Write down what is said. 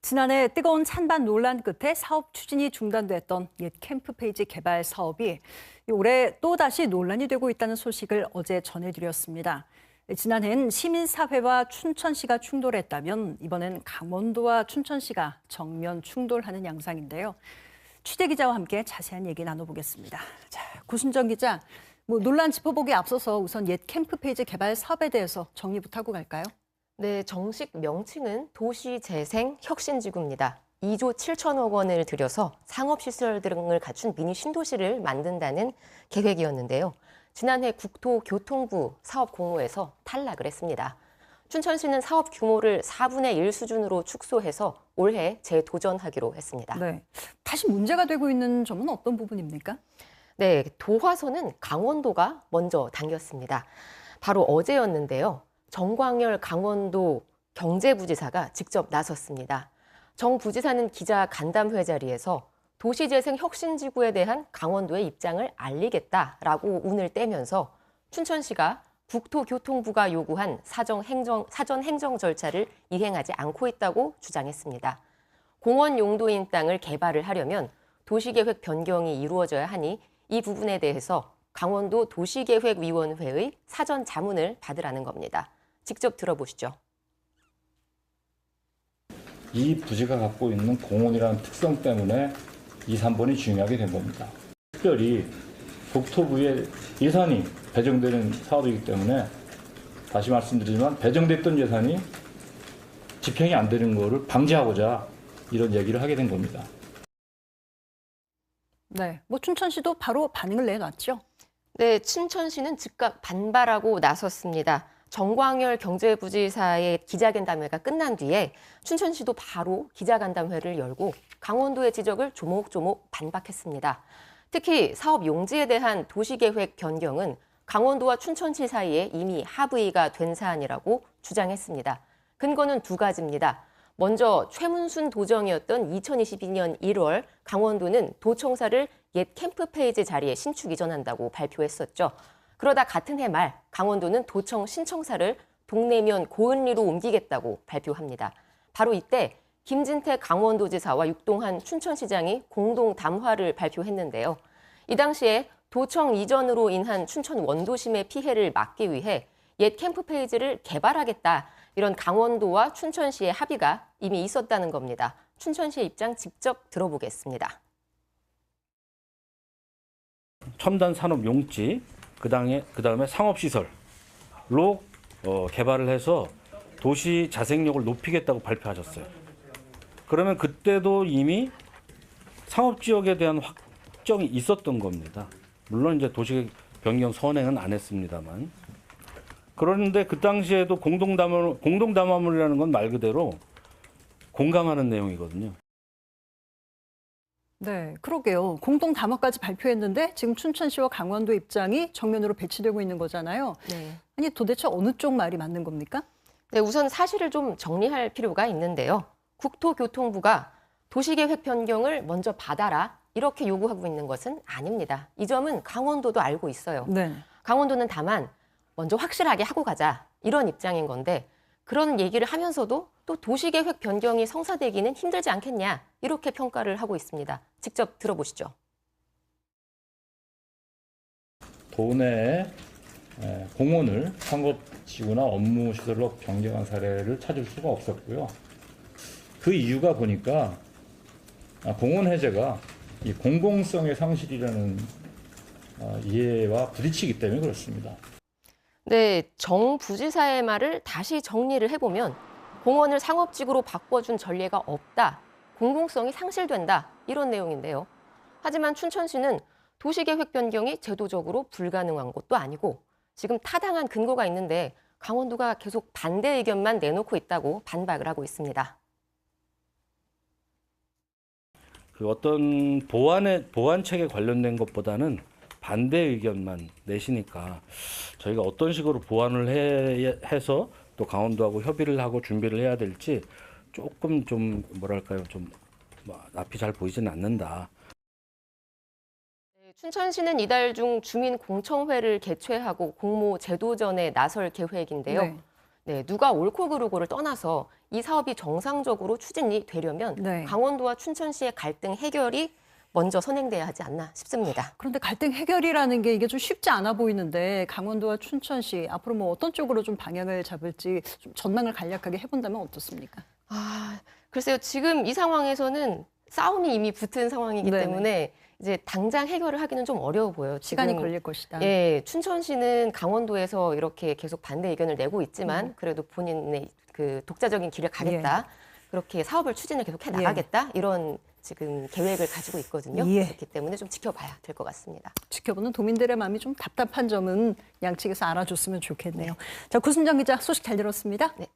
지난해 뜨거운 찬반 논란 끝에 사업 추진이 중단됐던 옛 캠프페이지 개발 사업이 올해 또다시 논란이 되고 있다는 소식을 어제 전해드렸습니다. 지난해엔 시민사회와 춘천시가 충돌했다면 이번엔 강원도와 춘천시가 정면 충돌하는 양상인데요. 취재기자와 함께 자세한 얘기 나눠보겠습니다. 자, 고순정 기자, 논란 짚어보기에 앞서서 우선 옛 캠프페이지 개발 사업에 대해서 정리부터 하고 갈까요? 네, 정식 명칭은 도시재생혁신지구입니다. 2조 7천억 원을 들여서 상업시설 등을 갖춘 미니 신도시를 만든다는 계획이었는데요. 지난해 국토교통부 사업 공모에서 탈락을 했습니다. 춘천시는 사업 규모를 4분의 1 수준으로 축소해서 올해 재도전하기로 했습니다. 네, 다시 문제가 되고 있는 점은 어떤 부분입니까? 네, 도화소는 강원도가 먼저 당겼습니다. 바로 어제였는데요. 정광열 강원도 경제부지사가 직접 나섰습니다. 정 부지사는 기자 간담회 자리에서 도시재생혁신지구에 대한 강원도의 입장을 알리겠다라고 운을 떼면서 춘천시가 국토교통부가 요구한 사전 행정 절차를 이행하지 않고 있다고 주장했습니다. 공원 용도인 땅을 개발을 하려면 도시계획 변경이 이루어져야 하니 이 부분에 대해서 강원도 도시계획위원회의 사전 자문을 받으라는 겁니다. 직접 들어보시죠. 이 부지가 갖고 있는 공원이라는 특성 때문에 2, 3번이 중요하게 된 겁니다. 특별히 국토부의 예산이 배정되는 사업이기 때문에 다시 말씀드리지만 배정됐던 예산이 집행이 안 되는 것을 방지하고자 이런 얘기를 하게 된 겁니다. 네, 춘천시도 바로 반응을 내놨죠. 네, 춘천시는 즉각 반발하고 나섰습니다. 정광열 경제부지사의 기자간담회가 끝난 뒤에 춘천시도 바로 기자간담회를 열고 강원도의 지적을 조목조목 반박했습니다. 특히 사업 용지에 대한 도시계획 변경은 강원도와 춘천시 사이에 이미 합의가 된 사안이라고 주장했습니다. 근거는 두 가지입니다. 먼저 최문순 도정이었던 2022년 1월 강원도는 도청사를 옛 캠프페이지 자리에 신축 이전한다고 발표했었죠. 그러다 같은 해 말 강원도는 도청 신청사를 동래면 고은리로 옮기겠다고 발표합니다. 바로 이때 김진태 강원도지사와 육동한 춘천시장이 공동 담화를 발표했는데요. 이 당시에 도청 이전으로 인한 춘천 원도심의 피해를 막기 위해 옛 캠프페이지를 개발하겠다, 이런 강원도와 춘천시의 합의가 이미 있었다는 겁니다. 춘천시의 입장 직접 들어보겠습니다. 첨단 산업 용지, 그다음에 상업시설로 개발을 해서 도시 자생력을 높이겠다고 발표하셨어요. 그러면 그때도 이미 상업지역에 대한 확정이 있었던 겁니다. 물론 이제 도시 변경 선행은 안 했습니다만. 그런데 그 당시에도 공동담화문이라는 건 말 그대로 공감하는 내용이거든요. 네, 그러게요. 공동 담화까지 발표했는데 지금 춘천시와 강원도 입장이 정면으로 배치되고 있는 거잖아요. 네. 아니, 도대체 어느 쪽 말이 맞는 겁니까? 네, 우선 사실을 좀 정리할 필요가 있는데요. 국토교통부가 도시계획 변경을 먼저 받아라, 이렇게 요구하고 있는 것은 아닙니다. 이 점은 강원도도 알고 있어요. 네. 강원도는 다만 먼저 확실하게 하고 가자, 이런 입장인 건데, 그런 얘기를 하면서도 또 도시계획 변경이 성사되기는 힘들지 않겠냐, 이렇게 평가를 하고 있습니다. 직접 들어보시죠. 도내에 공원을 상업지구나 업무시설로 변경한 사례를 찾을 수가 없었고요. 그 이유가 보니까 공원 해제가 이 공공성의 상실이라는 이해와 부딪히기 때문에 그렇습니다. 네, 정 부지사의 말을 다시 정리를 해보면 공원을 상업지구로 바꿔준 전례가 없다, 공공성이 상실된다, 이런 내용인데요. 하지만 춘천시는 도시계획 변경이 제도적으로 불가능한 것도 아니고 지금 타당한 근거가 있는데 강원도가 계속 반대 의견만 내놓고 있다고 반박을 하고 있습니다. 그 어떤 보완책에 관련된 것보다는 반대 의견만 내시니까 저희가 어떤 식으로 보완을 해서 또 강원도하고 협의를 하고 준비를 해야 될지 조금 좀 뭐랄까요, 좀 앞이 잘 보이지는 않는다. 춘천시는 이달 중 주민 공청회를 개최하고 공모 재도전에 나설 계획인데요. 네. 네, 누가 옳고 그르고를 떠나서 이 사업이 정상적으로 추진이 되려면 네. 강원도와 춘천시의 갈등 해결이 먼저 선행돼야 하지 않나 싶습니다. 그런데 갈등 해결이라는 게 이게 좀 쉽지 않아 보이는데 강원도와 춘천시 앞으로 뭐 어떤 쪽으로 좀 방향을 잡을지 좀 전망을 간략하게 해본다면 어떻습니까? 글쎄요. 지금 이 상황에서는 싸움이 이미 붙은 상황이기 네네. 때문에 이제 당장 해결을 하기는 좀 어려워 보여요. 시간이 지금 걸릴 것이다. 예, 춘천시는 강원도에서 이렇게 계속 반대 의견을 내고 있지만 그래도 본인의 그 독자적인 길을 가겠다. 그렇게 사업을 추진을 계속 해 나가겠다. 이런 지금 계획을 가지고 있거든요. 예. 그렇기 때문에 좀 지켜봐야 될 것 같습니다. 지켜보는 도민들의 마음이 좀 답답한 점은 양측에서 알아줬으면 좋겠네요. 자, 구순정 기자 소식 잘 들었습니다. 네,